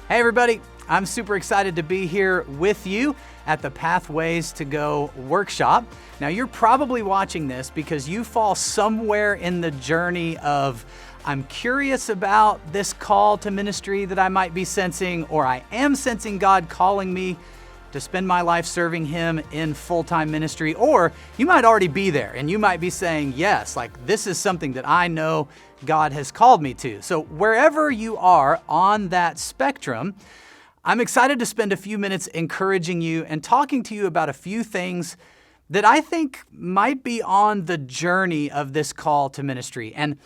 Hey everybody, I'm super excited to be here with you at the Pathways to Go workshop. Now you're probably watching this because you fall somewhere in the journey of I'm curious about this call to ministry that I might be sensing, or I am sensing God calling me to spend my life serving Him in full-time ministry. Or you might already be there and you might be saying, yes, like this is something that I know God has called me to. So wherever you are on that spectrum, I'm excited to spend a few minutes encouraging you and talking to you about a few things that I think might be on the journey of this call to ministry. And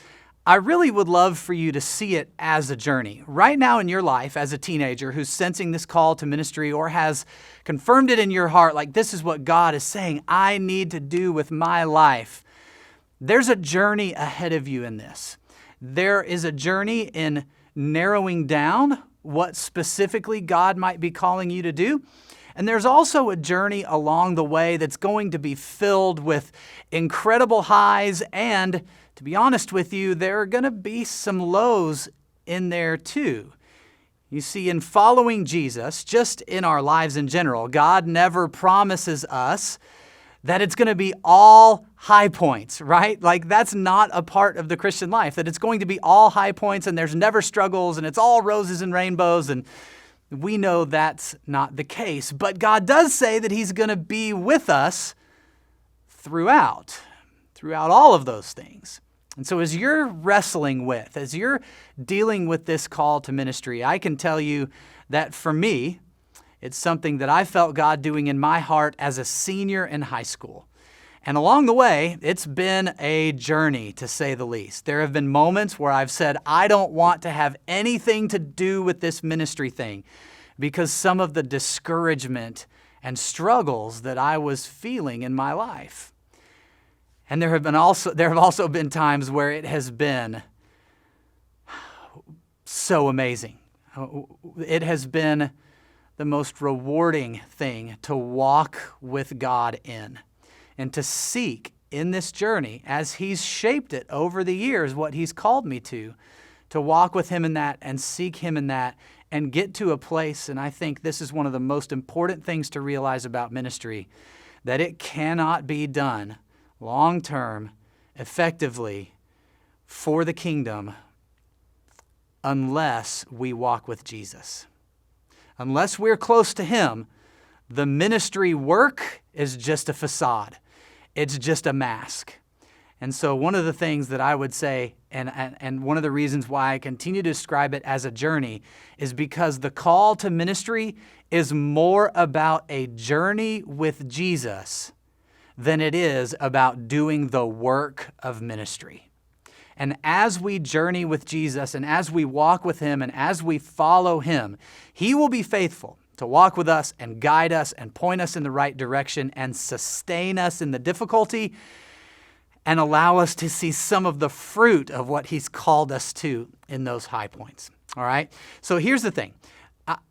I really would love for you to see it as a journey. Right now in your life as a teenager who's sensing this call to ministry or has confirmed it in your heart, like this is what God is saying I need to do with my life. There's a journey ahead of you in this. There is a journey in narrowing down what specifically God might be calling you to do. And there's also a journey along the way that's going to be filled with incredible highs, and to be honest with you, there are going to be some lows in there too. You see, in following Jesus, just in our lives in general, God never promises us that it's going to be all high points, right? Like that's not a part of the Christian life, that it's going to be all high points and there's never struggles and it's all roses and rainbows, and we know that's not the case. But God does say that He's going to be with us throughout all of those things. And so as you're wrestling with, as you're dealing with this call to ministry, I can tell you that for me, it's something that I felt God doing in my heart as a senior in high school. And along the way, it's been a journey, to say the least. There have been moments where I've said, I don't want to have anything to do with this ministry thing because some of the discouragement and struggles that I was feeling in my life. And there have also been times where it has been so amazing. It has been the most rewarding thing to walk with God in and to seek in this journey as He's shaped it over the years, what He's called me to walk with Him in that and seek Him in that and get to a place. And I think this is one of the most important things to realize about ministry, that it cannot be done long-term, effectively for the kingdom unless we walk with Jesus. Unless we're close to Him, the ministry work is just a facade. It's just a mask. And so one of the things that I would say, and one of the reasons why I continue to describe it as a journey, is because the call to ministry is more about a journey with Jesus than it is about doing the work of ministry. And as we journey with Jesus and as we walk with Him and as we follow Him, He will be faithful to walk with us and guide us and point us in the right direction and sustain us in the difficulty and allow us to see some of the fruit of what He's called us to in those high points. All right? So here's the thing.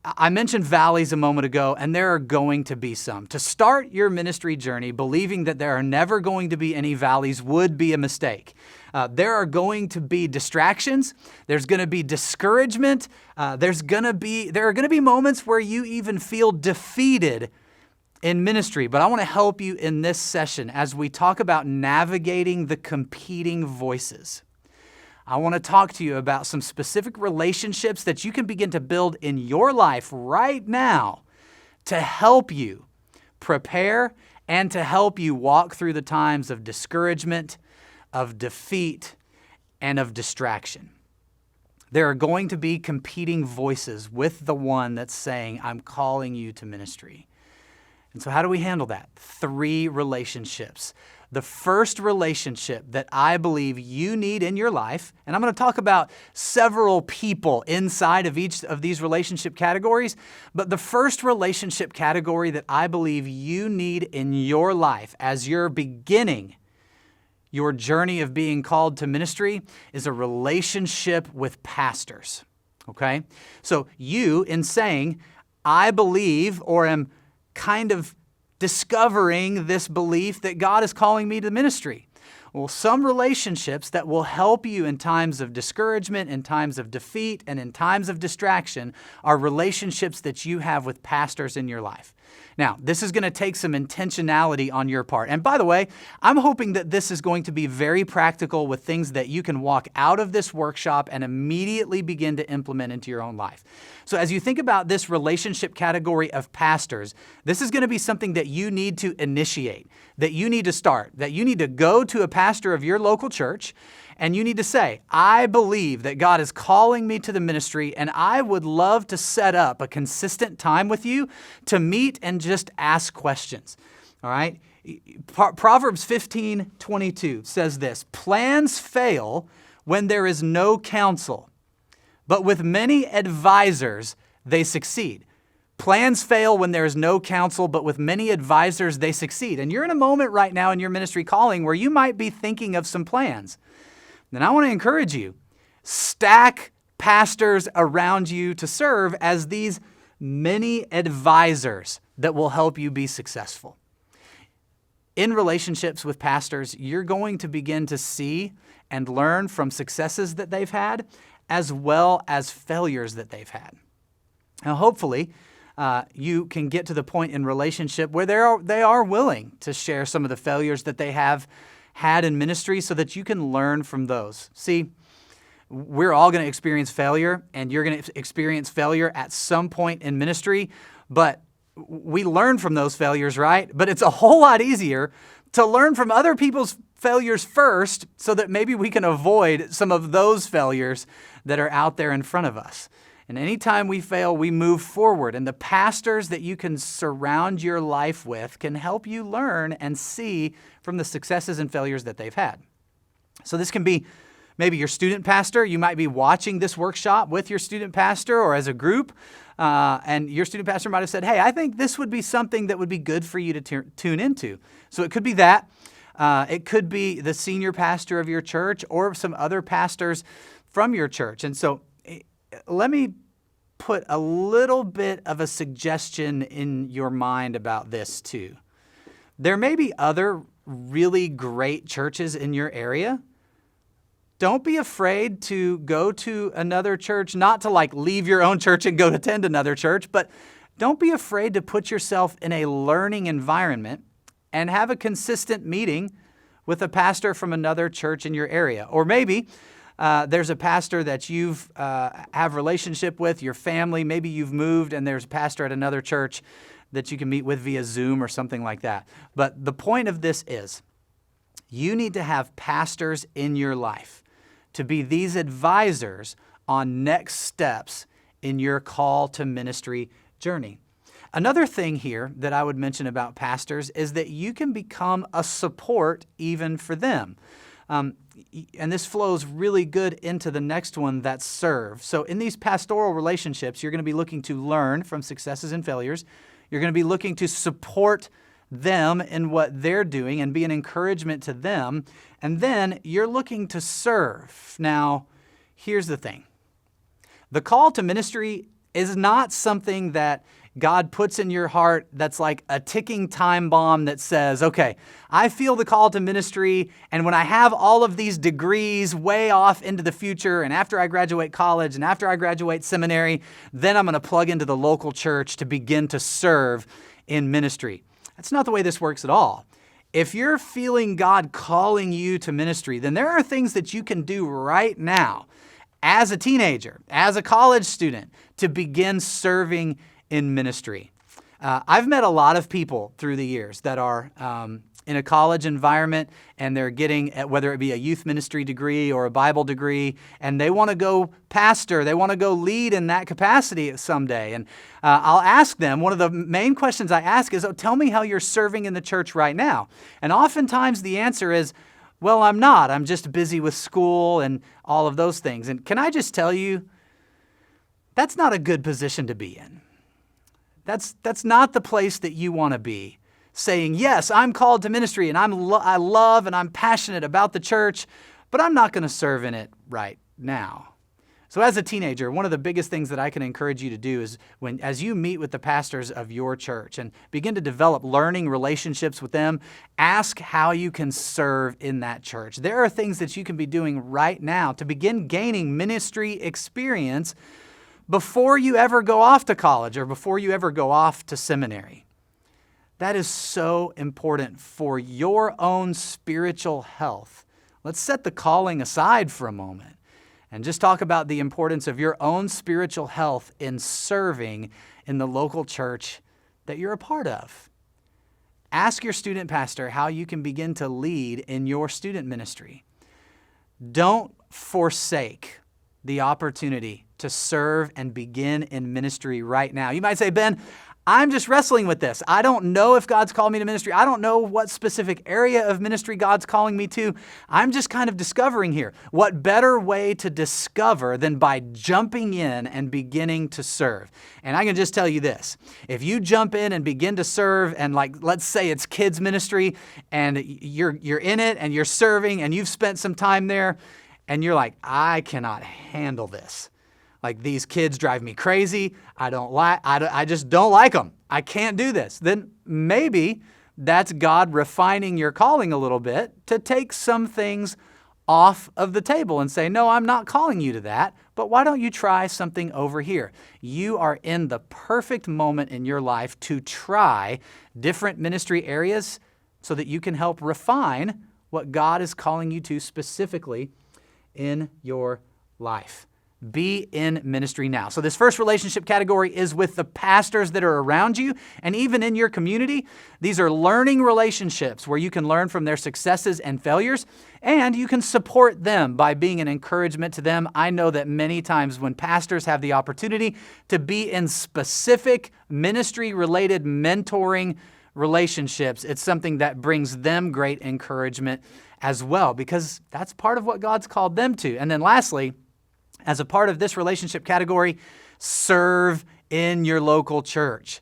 I mentioned valleys a moment ago, and there are going to be some. To start your ministry journey believing that there are never going to be any valleys would be a mistake. There are going to be distractions. There's going to be discouragement. There are going to be moments where you even feel defeated in ministry. But I want to help you in this session as we talk about navigating the competing voices. I want to talk to you about some specific relationships that you can begin to build in your life right now to help you prepare and to help you walk through the times of discouragement, of defeat, and of distraction. There are going to be competing voices with the one that's saying, I'm calling you to ministry. And so how do we handle that? 3 relationships. The first relationship that I believe you need in your life, and I'm going to talk about several people inside of each of these relationship categories, but the first relationship category that I believe you need in your life as you're beginning your journey of being called to ministry is a relationship with pastors, okay? So you, in saying, I believe or am kind of discovering this belief that God is calling me to ministry. Well, some relationships that will help you in times of discouragement, in times of defeat, and in times of distraction are relationships that you have with pastors in your life. Now, this is going to take some intentionality on your part. And by the way, I'm hoping that this is going to be very practical with things that you can walk out of this workshop and immediately begin to implement into your own life. So as you think about this relationship category of pastors, this is going to be something that you need to initiate, that you need to start, that you need to go to a pastor of your local church and you need to say, I believe that God is calling me to the ministry and I would love to set up a consistent time with you to meet and just ask questions. All right? Proverbs 15:22 says this, plans fail when there is no counsel, but with many advisors they succeed. Plans fail when there is no counsel, but with many advisors they succeed. And you're in a moment right now in your ministry calling where you might be thinking of some plans. Then I want to encourage you, stack pastors around you to serve as these many advisors that will help you be successful. In relationships with pastors, you're going to begin to see and learn from successes that they've had, as well as failures that they've had. Now, hopefully, you can get to the point in relationship where they are willing to share some of the failures that they have had in ministry so that you can learn from those. See, we're all going to experience failure, and you're going to experience failure at some point in ministry, but we learn from those failures, right? But it's a whole lot easier to learn from other people's failures first so that maybe we can avoid some of those failures that are out there in front of us. And anytime we fail, we move forward. And the pastors that you can surround your life with can help you learn and see from the successes and failures that they've had. So this can be maybe your student pastor. You might be watching this workshop with your student pastor or as a group. And your student pastor might have said, hey, I think this would be something that would be good for you to tune into. So it could be that. It could be the senior pastor of your church or some other pastors from your church. And so let me put a little bit of a suggestion in your mind about this too. There may be other really great churches in your area. Don't be afraid to go to another church, not to leave your own church and go attend another church, but don't be afraid to put yourself in a learning environment and have a consistent meeting with a pastor from another church in your area. Or maybe there's a pastor that you've have relationship with, your family, maybe you've moved and there's a pastor at another church that you can meet with via Zoom or something like that. But the point of this is you need to have pastors in your life to be these advisors on next steps in your call to ministry journey. Another thing here that I would mention about pastors is that you can become a support even for them. And this flows really good into the next one, that's serve. So in these pastoral relationships, you're going to be looking to learn from successes and failures. You're going to be looking to support them in what they're doing and be an encouragement to them. And then you're looking to serve. Now, here's the thing. The call to ministry is not something that God puts in your heart that's like a ticking time bomb that says, okay, I feel the call to ministry, and when I have all of these degrees way off into the future, and after I graduate college and after I graduate seminary, then I'm going to plug into the local church to begin to serve in ministry. That's not the way this works at all. If you're feeling God calling you to ministry, then there are things that you can do right now as a teenager, as a college student, to begin serving in ministry. I've met a lot of people through the years that are in a college environment and they're getting, whether it be a youth ministry degree or a Bible degree, and they want to go pastor, they want to go lead in that capacity someday. And I'll ask them, one of the main questions I ask is, tell me how you're serving in the church right now. And oftentimes the answer is, well, I'm not. I'm just busy with school and all of those things. And can I just tell you, that's not a good position to be in. That's not the place that you want to be, saying, yes, I'm called to ministry and I love and I'm passionate about the church, but I'm not going to serve in it right now. So as a teenager, one of the biggest things that I can encourage you to do is as you meet with the pastors of your church and begin to develop learning relationships with them, ask how you can serve in that church. There are things that you can be doing right now to begin gaining ministry experience before you ever go off to college or before you ever go off to seminary. That is so important for your own spiritual health. Let's set the calling aside for a moment and just talk about the importance of your own spiritual health in serving in the local church that you're a part of. Ask your student pastor how you can begin to lead in your student ministry. Don't forsake the opportunity to serve and begin in ministry right now. You might say, Ben, I'm just wrestling with this. I don't know if God's called me to ministry. I don't know what specific area of ministry God's calling me to. I'm just kind of discovering here. What better way to discover than by jumping in and beginning to serve? And I can just tell you this. If you jump in and begin to serve and let's say it's kids ministry and you're in it and you're serving and you've spent some time there and you're like, I cannot handle this. Like, these kids drive me crazy. I just don't like them. I can't do this. Then maybe that's God refining your calling a little bit to take some things off of the table and say, no, I'm not calling you to that, but why don't you try something over here? You are in the perfect moment in your life to try different ministry areas so that you can help refine what God is calling you to specifically in your life. Be in ministry now. So this first relationship category is with the pastors that are around you and even in your community. These are learning relationships where you can learn from their successes and failures, and you can support them by being an encouragement to them. I know that many times when pastors have the opportunity to be in specific ministry-related mentoring relationships, it's something that brings them great encouragement as well, because that's part of what God's called them to. And then lastly, as a part of this relationship category, serve in your local church.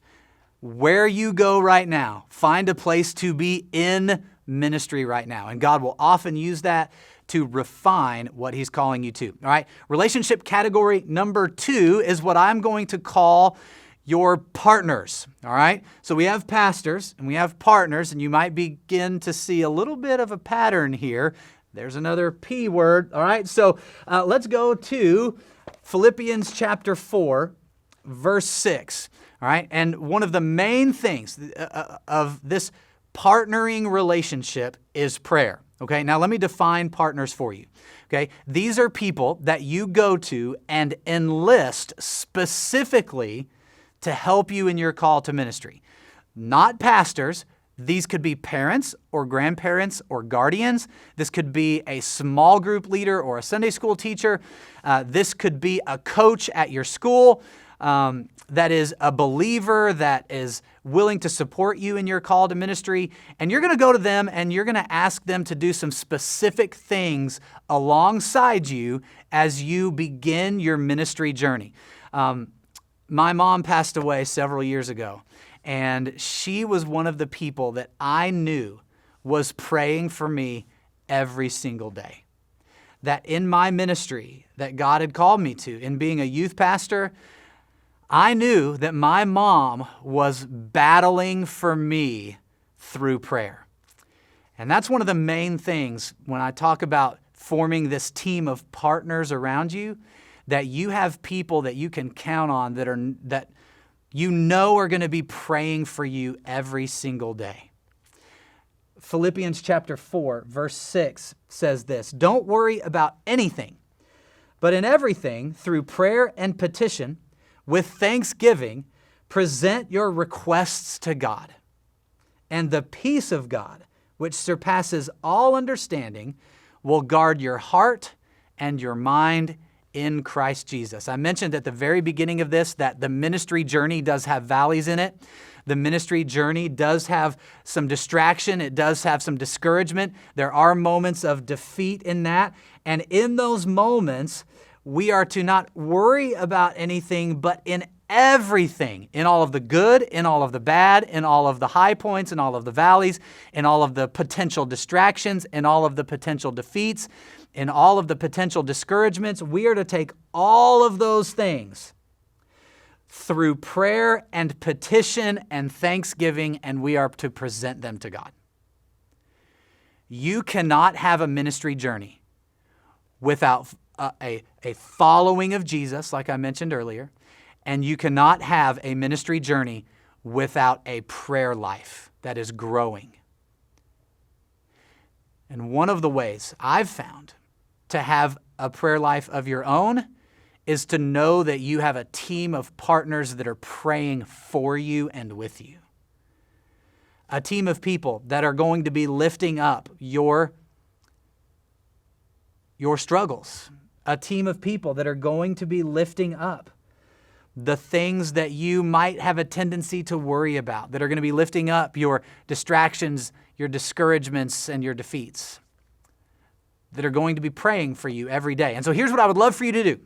Where you go right now, find a place to be in ministry right now. And God will often use that to refine what He's calling you to. All right. Relationship category number 2 is what I'm going to call your partners. All right. So we have pastors and we have partners, and you might begin to see a little bit of a pattern here. There's another P word, all right? So let's go to Philippians chapter 4, verse 6, all right? And one of the main things of this partnering relationship is prayer, okay? Now let me define partners for you, okay? These are people that you go to and enlist specifically to help you in your call to ministry. Not pastors. These could be parents or grandparents or guardians. This could be a small group leader or a Sunday school teacher. This could be a coach at your school that is a believer that is willing to support you in your call to ministry. And you're going to go to them and you're going to ask them to do some specific things alongside you as you begin your ministry journey. My mom passed away several years ago. And she was one of the people that I knew was praying for me every single day. That in my ministry that God had called me to, in being a youth pastor, I knew that my mom was battling for me through prayer. And that's one of the main things when I talk about forming this team of partners around you, that you have people that you can count on that you know are going to be praying for you every single day. Philippians chapter 4, verse 6 says this, "Don't worry about anything, but in everything, through prayer and petition, with thanksgiving, present your requests to God. And the peace of God, which surpasses all understanding, will guard your heart and your mind in Christ Jesus." I mentioned at the very beginning of this that the ministry journey does have valleys in it. The ministry journey does have some distraction. It does have some discouragement. There are moments of defeat in that. And in those moments, we are to not worry about anything, but in everything, in all of the good, in all of the bad, in all of the high points, in all of the valleys, in all of the potential distractions, in all of the potential defeats, in all of the potential discouragements, we are to take all of those things through prayer and petition and thanksgiving, and we are to present them to God. You cannot have a ministry journey without a following of Jesus, like I mentioned earlier, and you cannot have a ministry journey without a prayer life that is growing. And one of the ways I've found to have a prayer life of your own is to know that you have a team of partners that are praying for you and with you. A team of people that are going to be lifting up your struggles. A team of people that are going to be lifting up the things that you might have a tendency to worry about, that are going to be lifting up your distractions, your discouragements, and your defeats, that are going to be praying for you every day. And so here's what I would love for you to do.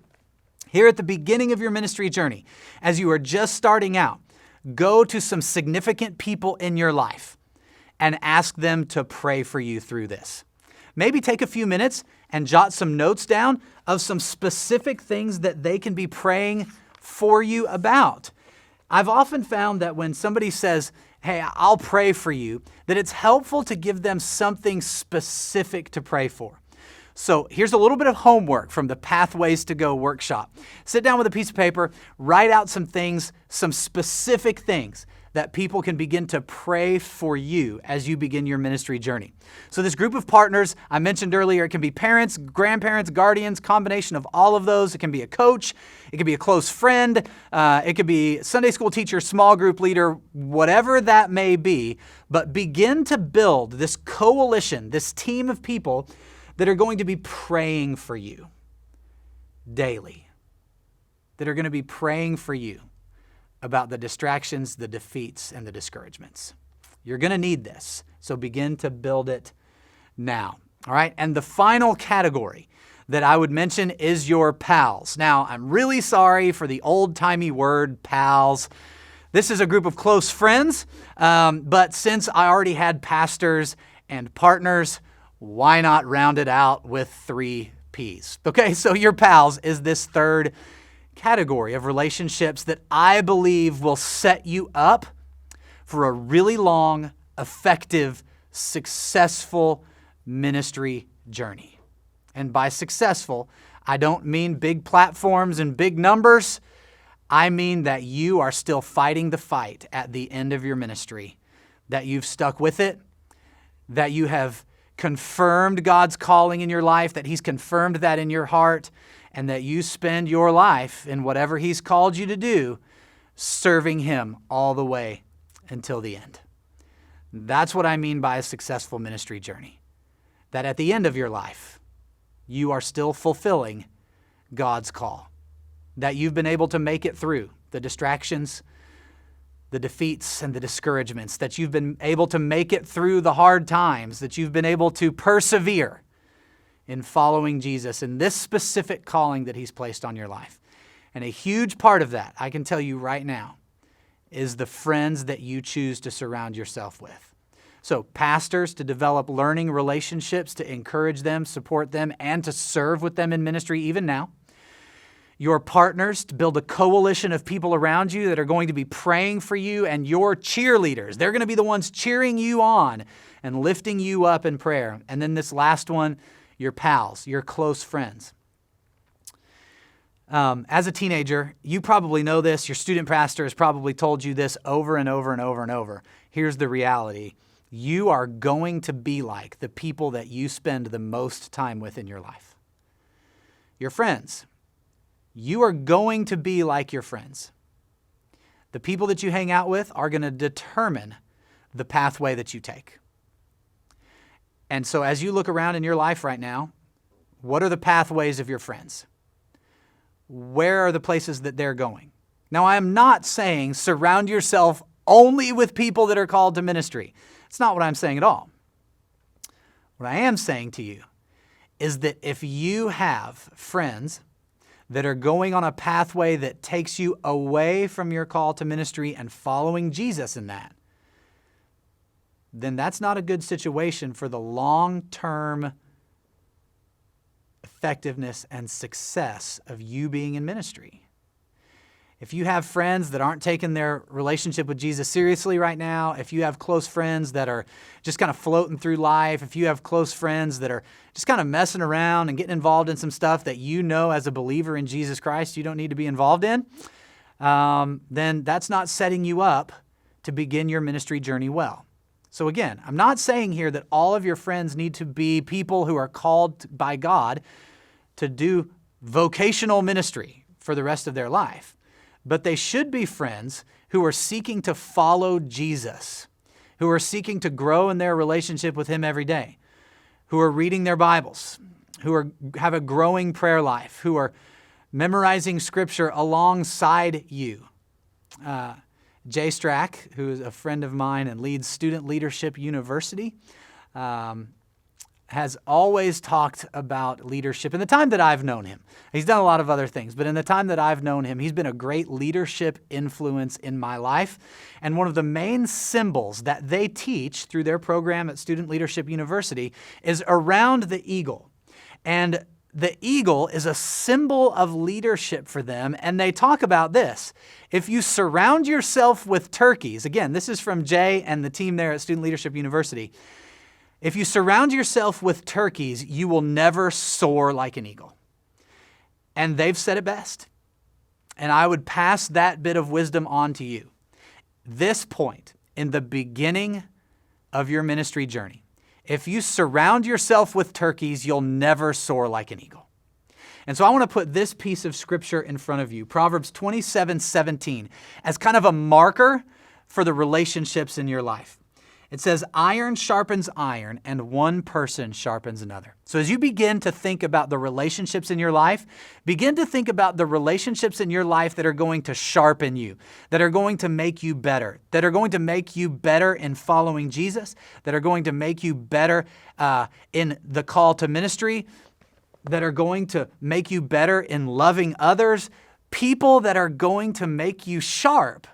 Here at the beginning of your ministry journey, as you are just starting out, go to some significant people in your life and ask them to pray for you through this. Maybe take a few minutes and jot some notes down of some specific things that they can be praying for you about. I've often found that when somebody says, hey, I'll pray for you, that it's helpful to give them something specific to pray for. So here's a little bit of homework from the Pathways to Go workshop. Sit down with a piece of paper, write out some things, some specific things that people can begin to pray for you as you begin your ministry journey. So this group of partners, I mentioned earlier, it can be parents, grandparents, guardians, combination of all of those. It can be a coach, it can be a close friend, it could be Sunday school teacher, small group leader, whatever that may be. But begin to build this coalition, this team of people that are going to be praying for you daily, that are going to be praying for you about the distractions, the defeats, and the discouragements. You're going to need this, so begin to build it now. All right, and the final category that I would mention is your pals. Now, I'm really sorry for the old-timey word pals. This is a group of close friends, but since I already had pastors and partners, why not round it out with 3 Ps? Okay, so your pals is this third category of relationships that I believe will set you up for a really long, effective, successful ministry journey. And by successful, I don't mean big platforms and big numbers. I mean that you are still fighting the fight at the end of your ministry, that you've stuck with it, that you have confirmed God's calling in your life, that He's confirmed that in your heart, and that you spend your life in whatever He's called you to do, serving Him all the way until the end. That's what I mean by a successful ministry journey. That at the end of your life, you are still fulfilling God's call. That you've been able to make it through the distractions, the defeats, and the discouragements. That you've been able to make it through the hard times. That you've been able to persevere in following Jesus in this specific calling that He's placed on your life. And a huge part of that, I can tell you right now, is the friends that you choose to surround yourself with. So pastors, to develop learning relationships, to encourage them, support them, and to serve with them in ministry even now. Your partners, to build a coalition of people around you that are going to be praying for you, and your cheerleaders. They're going to be the ones cheering you on and lifting you up in prayer. And then this last one, your pals, your close friends. As a teenager, you probably know this. Your student pastor has probably told you this over and over and over and over. Here's the reality. You are going to be like the people that you spend the most time with in your life. Your friends. You are going to be like your friends. The people that you hang out with are going to determine the pathway that you take. And so as you look around in your life right now, what are the pathways of your friends? Where are the places that they're going? Now, I am not saying surround yourself only with people that are called to ministry. It's not what I'm saying at all. What I am saying to you is that if you have friends that are going on a pathway that takes you away from your call to ministry and following Jesus in that, then that's not a good situation for the long-term effectiveness and success of you being in ministry. If you have friends that aren't taking their relationship with Jesus seriously right now, if you have close friends that are just kind of floating through life, if you have close friends that are just kind of messing around and getting involved in some stuff that you know as a believer in Jesus Christ you don't need to be involved in, then that's not setting you up to begin your ministry journey well. So again, I'm not saying here that all of your friends need to be people who are called by God to do vocational ministry for the rest of their life. But they should be friends who are seeking to follow Jesus, who are seeking to grow in their relationship with Him every day, who are reading their Bibles, who have a growing prayer life, who are memorizing Scripture alongside you. Jay Strack, who is a friend of mine and leads Student Leadership University, has always talked about leadership in the time that I've known him. He's done a lot of other things, but in the time that I've known him, he's been a great leadership influence in my life. And one of the main symbols that they teach through their program at Student Leadership University is around the eagle. And the eagle is a symbol of leadership for them, and they talk about this. If you surround yourself with turkeys, again, this is from Jay and the team there at Student Leadership University. If you surround yourself with turkeys, you will never soar like an eagle. And they've said it best. And I would pass that bit of wisdom on to you. This point in the beginning of your ministry journey, if you surround yourself with turkeys, you'll never soar like an eagle. And so I want to put this piece of Scripture in front of you, Proverbs 27:17, as kind of a marker for the relationships in your life. It says, iron sharpens iron, and one person sharpens another. So as you begin to think about the relationships in your life, begin to think about the relationships in your life that are going to sharpen you, that are going to make you better, that are going to make you better in following Jesus, that are going to make you better in the call to ministry, that are going to make you better in loving others. People that are going to make you sharp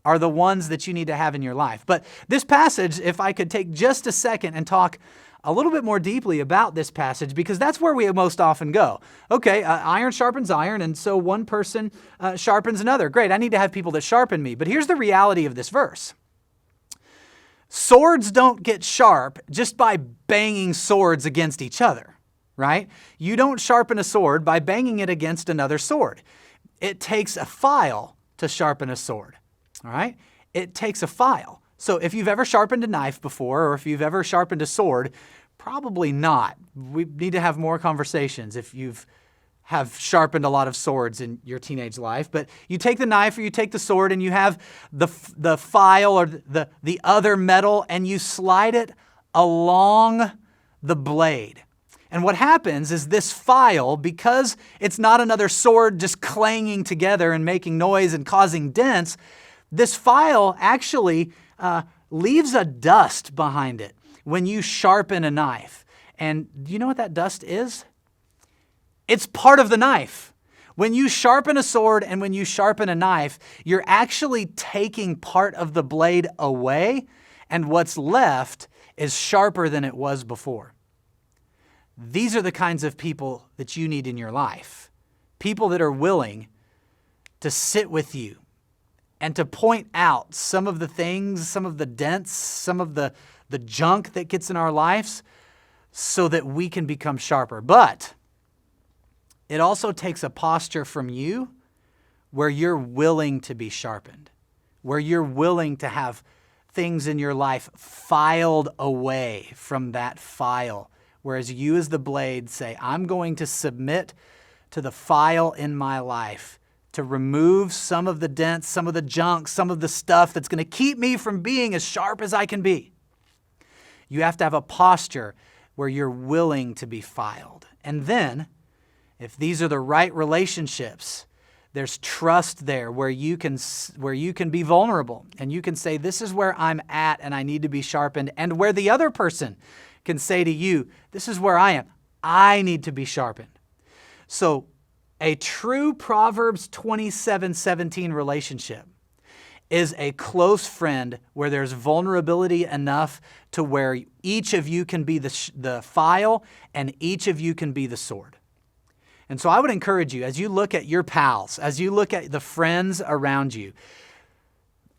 are the ones that you need to have in your life. But this passage, if I could take just a second and talk a little bit more deeply about this passage, because that's where we most often go. Okay, iron sharpens iron, and so one person sharpens another. Great, I need to have people that sharpen me. But here's the reality of this verse. Swords don't get sharp just by banging swords against each other, right? You don't sharpen a sword by banging it against another sword. It takes a file to sharpen a sword. All right? It takes a file. So if you've ever sharpened a knife before, or if you've ever sharpened a sword, probably not. We need to have more conversations if have sharpened a lot of swords in your teenage life. But you take the knife or you take the sword and you have the file or the other metal and you slide it along the blade. And what happens is this file, because it's not another sword just clanging together and making noise and causing dents, this file actually leaves a dust behind it when you sharpen a knife. And do you know what that dust is? It's part of the knife. When you sharpen a sword and when you sharpen a knife, you're actually taking part of the blade away, and what's left is sharper than it was before. These are the kinds of people that you need in your life. People that are willing to sit with you and to point out some of the things, some of the dents, some of the junk that gets in our lives so that we can become sharper. But it also takes a posture from you where you're willing to be sharpened, where you're willing to have things in your life filed away from that file. Whereas you as the blade say, I'm going to submit to the file in my life to remove some of the dents, some of the junk, some of the stuff that's going to keep me from being as sharp as I can be. You have to have a posture where you're willing to be filed. And then, if these are the right relationships, there's trust there where you can be vulnerable and you can say, this is where I'm at and I need to be sharpened. And where the other person can say to you, this is where I am. I need to be sharpened. So A true Proverbs 27:17 relationship is a close friend where there's vulnerability enough to where each of you can be the file and each of you can be the sword. And so I would encourage you, as you look at your pals, as you look at the friends around you,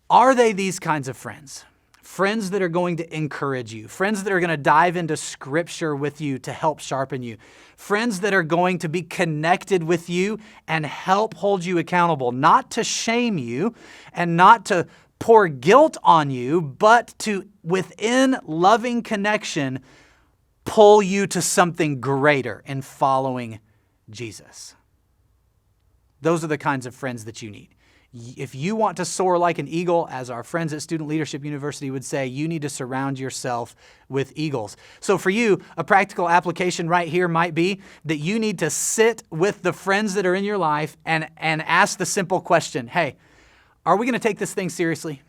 are they these kinds of friends? Friends that are going to encourage you, friends that are going to dive into Scripture with you to help sharpen you, friends that are going to be connected with you and help hold you accountable, not to shame you and not to pour guilt on you, but to, within loving connection, pull you to something greater in following Jesus. Those are the kinds of friends that you need. If you want to soar like an eagle, as our friends at Student Leadership University would say, you need to surround yourself with eagles. So for you, a practical application right here might be that you need to sit with the friends that are in your life and ask the simple question, hey, are we going to take this thing seriously?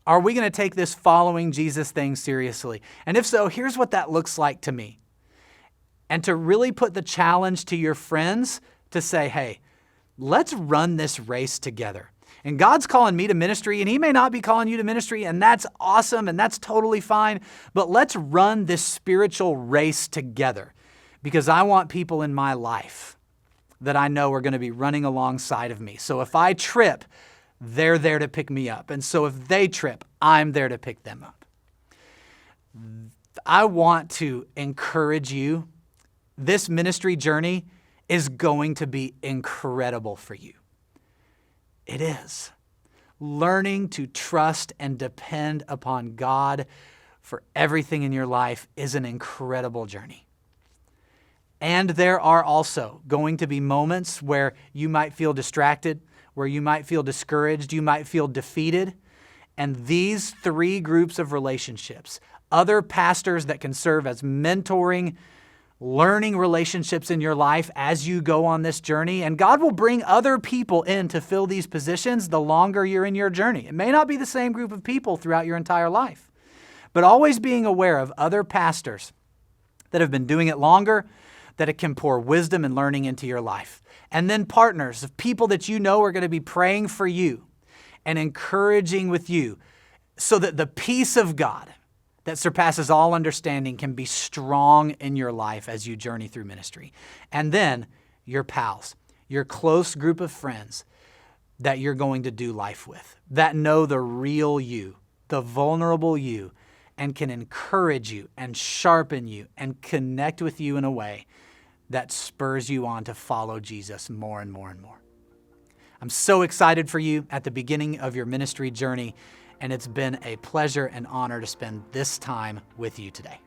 Are we going to take this following Jesus thing seriously? And if so, here's what that looks like to me. And to really put the challenge to your friends to say, hey, let's run this race together. And God's calling me to ministry, and He may not be calling you to ministry, and that's awesome, and that's totally fine. But let's run this spiritual race together, because I want people in my life that I know are going to be running alongside of me. So if I trip, they're there to pick me up. And so if they trip, I'm there to pick them up. I want to encourage you. This ministry journey is going to be incredible for you. It is. Learning to trust and depend upon God for everything in your life is an incredible journey. And there are also going to be moments where you might feel distracted, where you might feel discouraged, you might feel defeated. And these three groups of relationships, other pastors that can serve as mentoring, learning relationships in your life as you go on this journey. And God will bring other people in to fill these positions the longer you're in your journey. It may not be the same group of people throughout your entire life, but always being aware of other pastors that have been doing it longer, that it can pour wisdom and learning into your life. And then partners of people that you know are going to be praying for you and encouraging with you so that the peace of God that surpasses all understanding can be strong in your life as you journey through ministry. And then your pals, your close group of friends that you're going to do life with, that know the real you, the vulnerable you, and can encourage you and sharpen you and connect with you in a way that spurs you on to follow Jesus more and more and more. I'm so excited for you at the beginning of your ministry journey, and it's been a pleasure and honor to spend this time with you today.